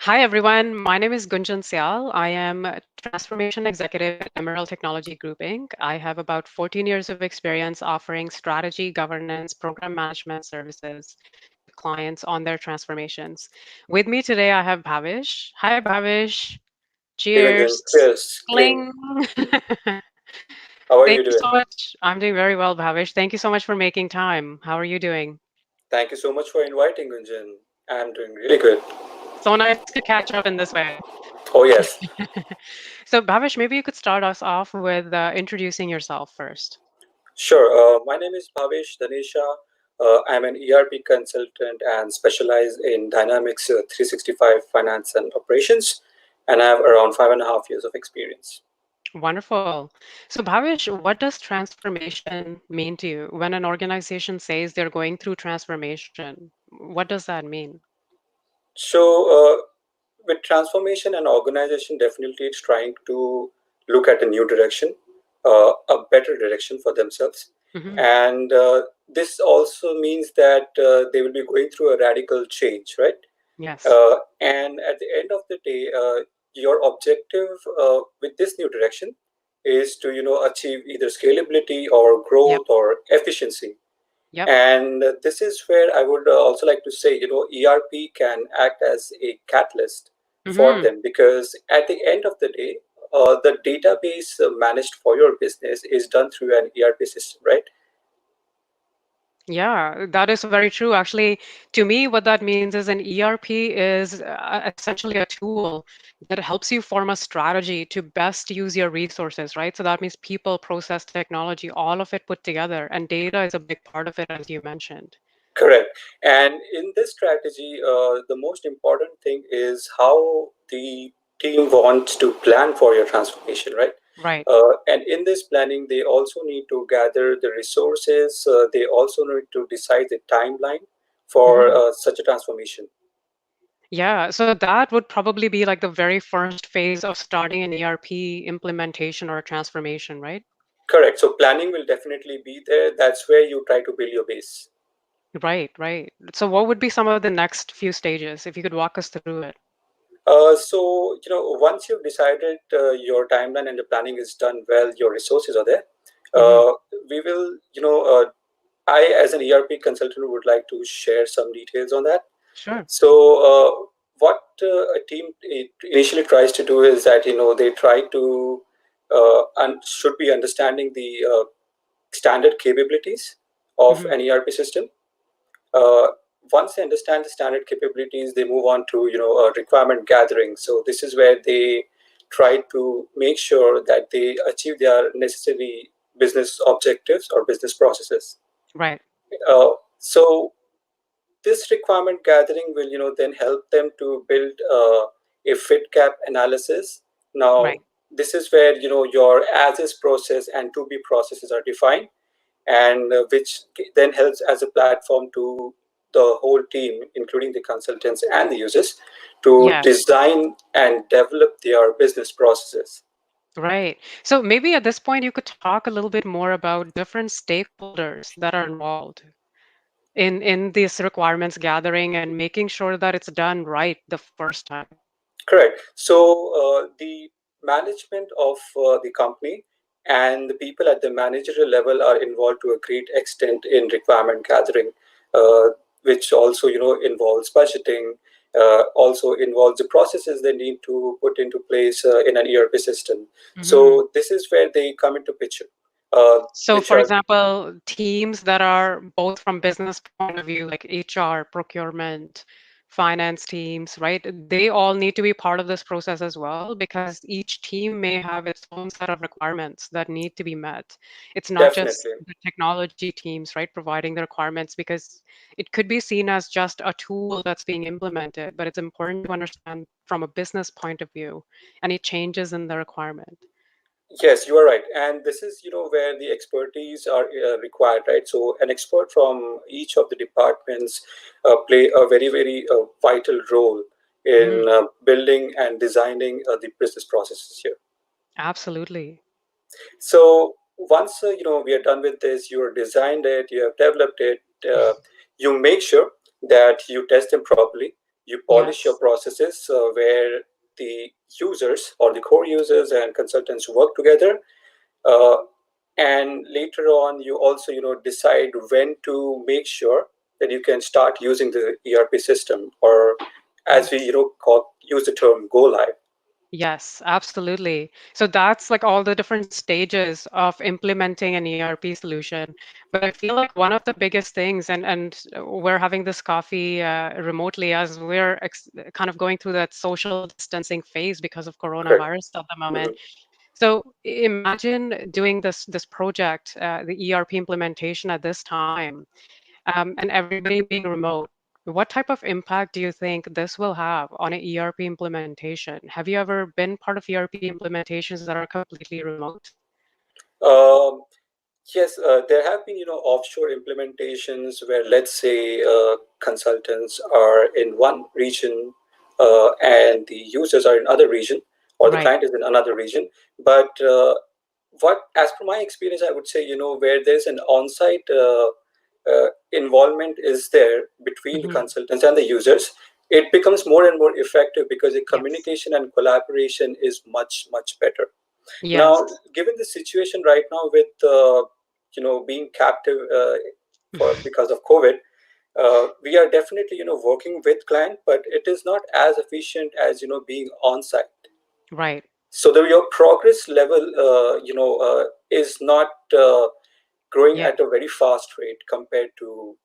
Hi, everyone. My name is Gunjan Syal. I am a Transformation Executive at Emerald Technology Group Inc. I have about 14 years of experience offering strategy, governance, program management services to clients on their transformations. With me today, I have Bhavish. Hi, Bhavish. Hey Gunjan, Cheers. cheers, cling. Cling. How are Thank you you doing? so much. I'm doing very well, Bhavish. Thank you so much for making time. How are you doing? Thank you so much for inviting Gunjan. I'm doing really good. So nice to catch up in this way. Oh yes, So, Bhavish, maybe you could start us off with introducing yourself first. sure. My name is Bhavesh Dhanesha. I'm an ERP consultant and specialize in Dynamics 365 finance and operations, and I have around 5.5 years of experience. Wonderful. So, Bhavish, what does transformation mean to you? When an organization says they're going through transformation, what does that mean? So, with transformation, an organization definitely is trying to look at a new direction, a better direction for themselves. Hmm. And this also means that they will be going through a radical change, right? Yes. And at the end of the day, your objective with this new direction is to achieve either scalability or Yep. growth or efficiency. Yep. And this is where I would also like to say, ERP can act as a catalyst for Hmm. them because at the end of the day, the database managed for your business is done through an ERP system, right? Yeah, that is very true. Actually, to me, what that means is an ERP is essentially a tool that helps you form a strategy to best use your resources, right? So that means people, process, technology, all of it put together, and data is a big part of it, as you mentioned. Correct. And in this strategy, the most important thing is how the team wants to plan for your transformation, right? Right. And in this planning, they also need to gather the resources. They also need to decide the timeline for Hmm. such a transformation. Yeah, so that would probably be like the very first phase of starting an ERP implementation or a transformation, right? Correct. So planning will definitely be there. That's where you try to build your base. Right, right. So what would be some of the next few stages, if you could walk us through it? So, once you've decided your timeline and the planning is done well, your resources are there. Hmm. Uh, we will, I, as an ERP consultant, would like to share some details on that. Sure. So, what a team initially tries to do is that, they try to and should be understanding the standard capabilities of Hmm. an ERP system. uh, Once they understand the standard capabilities, they move on to requirement gathering. So this is where they try to make sure that they achieve their necessary business objectives or business processes. Right, So this requirement gathering will then help them to build a fit gap analysis. Now right. this is where your as is process and to be processes are defined, and which then helps as a platform to the whole team, including the consultants and the users, to Yes, design and develop their business processes. right. So maybe at this point you could talk a little bit more about different stakeholders that are involved in this requirements gathering and making sure that it's done right the first time. Correct. So the management of the company and the people at the managerial level are involved to a great extent in requirement gathering, uh, which also involves budgeting, also involves the processes they need to put into place in an ERP system. Hmm. So this is where they come into picture, So, which for are example, teams that are both from business point of view, like HR, procurement, finance teams, right? They all need to be part of this process as well because each team may have its own set of requirements that need to be met. It's not just definitely. the technology teams, right, providing the requirements because it could be seen as just a tool that's being implemented, but it's important to understand from a business point of view any changes in the requirement. Yes, you are right, and this is where the expertise are required, right? So an expert from each of the departments play a very vital role Mhm. in building and designing the business processes here. Absolutely. So once we are done with this, you have designed it, you have developed it, you make sure that you test them properly. You polish your Yes. processes where the users or the core users and consultants work together. Uh, and later on, you also decide when to make sure that you can start using the ERP system, or as we Yes. use the term go live. Yes, absolutely. So that's like all the different stages of implementing an ERP solution. But I feel like one of the biggest things, and we're having this coffee remotely as we're kind of going through that social distancing phase because of Correct. coronavirus at the moment. Mhm. So imagine doing this project, the ERP implementation at this time, and everybody being remote. What type of impact do you think this will have on an ERP implementation? Have you ever been part of ERP implementations that are completely remote? Um, Yes, there have been, offshore implementations where, let's say, consultants are in one region and the users are in other region, or the Right. client is in another region. But as per my experience, I would say, where there's an on-site involvement is there between the Hmm. consultants and the users, it becomes more and more effective because the Yes. communication and collaboration is much, much better. Now, Yes. given the situation right now with being captive for because of COVID, we are definitely working with client, but it is not as efficient as being on site. Right. So your progress level, is not growing Yeah. at a very fast rate compared to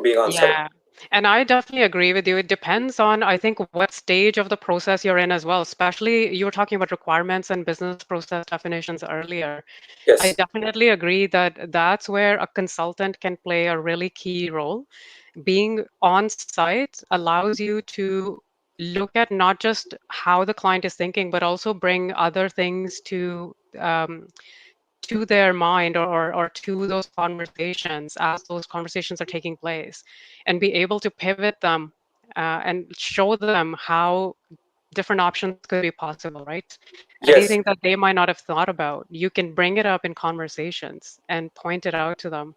being on site. Yeah. And I definitely agree with you. It depends on, I think, what stage of the process you're in as well. Especially, you were talking about requirements and business process definitions earlier. I Yes, definitely agree that that's where a consultant can play a really key role. Being on site allows you to look at not just how the client is thinking, but also bring other things to their mind or to those conversations as those conversations are taking place, and be able to pivot them and show them how different options could be possible, right? yes. Anything that they might not have thought about, you can bring it up in conversations and point it out to them.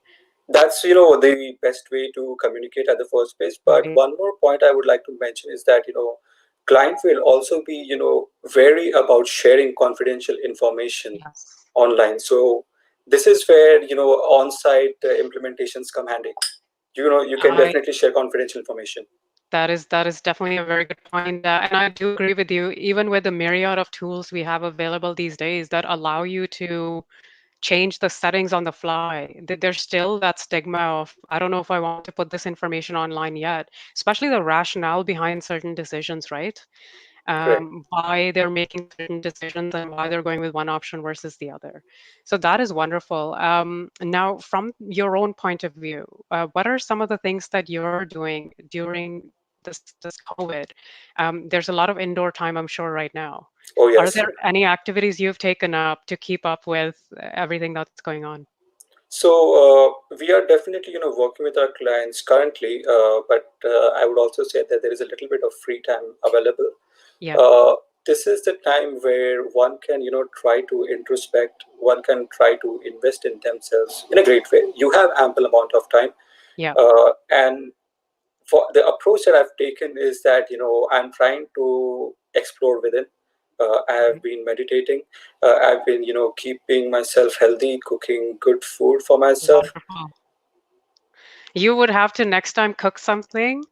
That's the best way to communicate at the first place. But Right. one more point I would like to mention is that client will also be wary about sharing confidential information Yes. online. So this is where on-site implementations come handy. You can I definitely share confidential information. that is definitely a very good point, and I do agree with you. Even with the myriad of tools we have available these days that allow you to change the settings on the fly, there's still that stigma of, I don't know if I want to put this information online yet, especially the rationale behind certain decisions, right? Correct. Why they're making certain decisions and why they're going with one option versus the other. So that is wonderful. Now, from your own point of view, what are some of the things that you're doing during this COVID? There's a lot of indoor time, I'm sure, right now. Oh Are yes. there any activities you've taken up to keep up with everything that's going on? So we are definitely working with our clients currently, but I would also say that there is a little bit of free time available. Yeah. uh, this is the time where one can try to introspect, one can try to invest in themselves in a great way. You have ample amount of time, Yeah. and for the approach that I've taken is that I'm trying to explore within. I have Right. been meditating. I've been keeping myself healthy, cooking good food for myself. Wonderful. You would have to next time cook something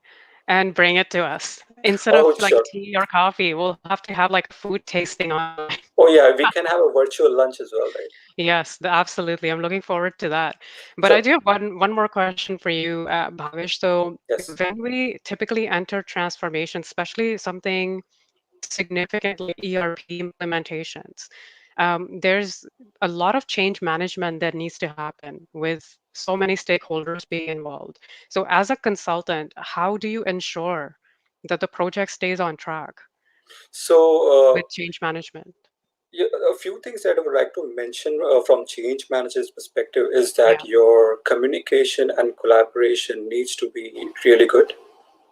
and bring it to us. Instead of Oh like sure. tea or coffee, we'll have to have like a food tasting online. Oh yeah, we can have a virtual lunch as well, right? Yes, absolutely. I'm looking forward to that. But I So do have one more question for you, Bhavish. So yes. when we typically enter transformation, especially something significant like ERP implementations, there's a lot of change management that needs to happen with so many stakeholders being involved. So as a consultant, how do you ensure that the project stays on track So with change management? yeah, a few things that I would like to mention from change manager's perspective is Yeah. that your communication and collaboration needs to be really good.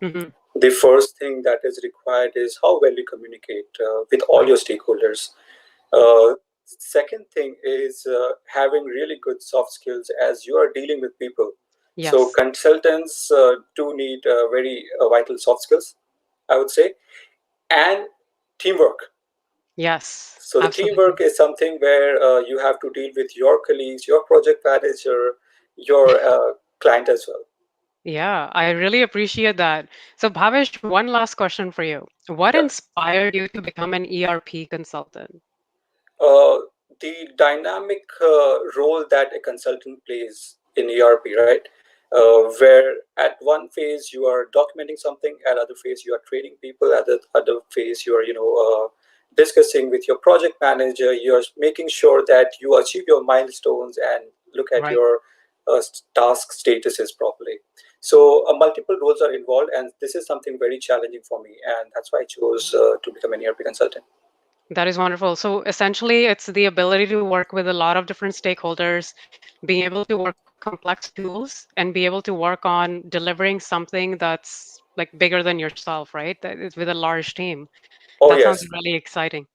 Hmm. The first thing that is required is how well you communicate with all Right. your stakeholders. Second thing is having really good soft skills as you are dealing with people. So Yes. consultants do need very vital soft skills, I would say, and teamwork. Yes, So the absolutely. teamwork is something where you have to deal with your colleagues, your project manager, your client as well. Yeah, I really appreciate that. So, Bhavesh, one last question for you. What Yeah. inspired you to become an ERP consultant? uh, the dynamic role that a consultant plays in ERP, right? Where at one phase you are documenting something, at other phase you are training people, at the other phase you are, discussing with your project manager. You are making sure that you achieve your milestones and look at Right. your task statuses properly. So multiple roles are involved, and this is something very challenging for me, and that's why I chose to become an ERP consultant. That is wonderful. So essentially, it's the ability to work with a lot of different stakeholders, being able to work with complex tools, and be able to work on delivering something that's like bigger than yourself, right? That is with a large team. Oh That sounds yes. really exciting.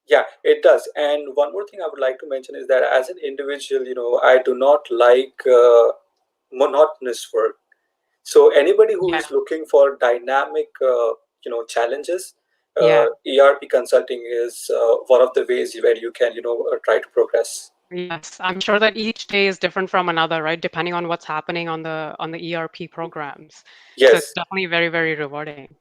Yeah, it does. And one more thing I would like to mention is that as an individual, I do not like monotonous work. So anybody who Yeah. is looking for dynamic, challenges, Yeah. ERP consulting is one of the ways where you can, try to progress. Yes. I'm sure that each day is different from another, right? Depending on what's happening on the ERP programs. So it's Yes. definitely very, very rewarding.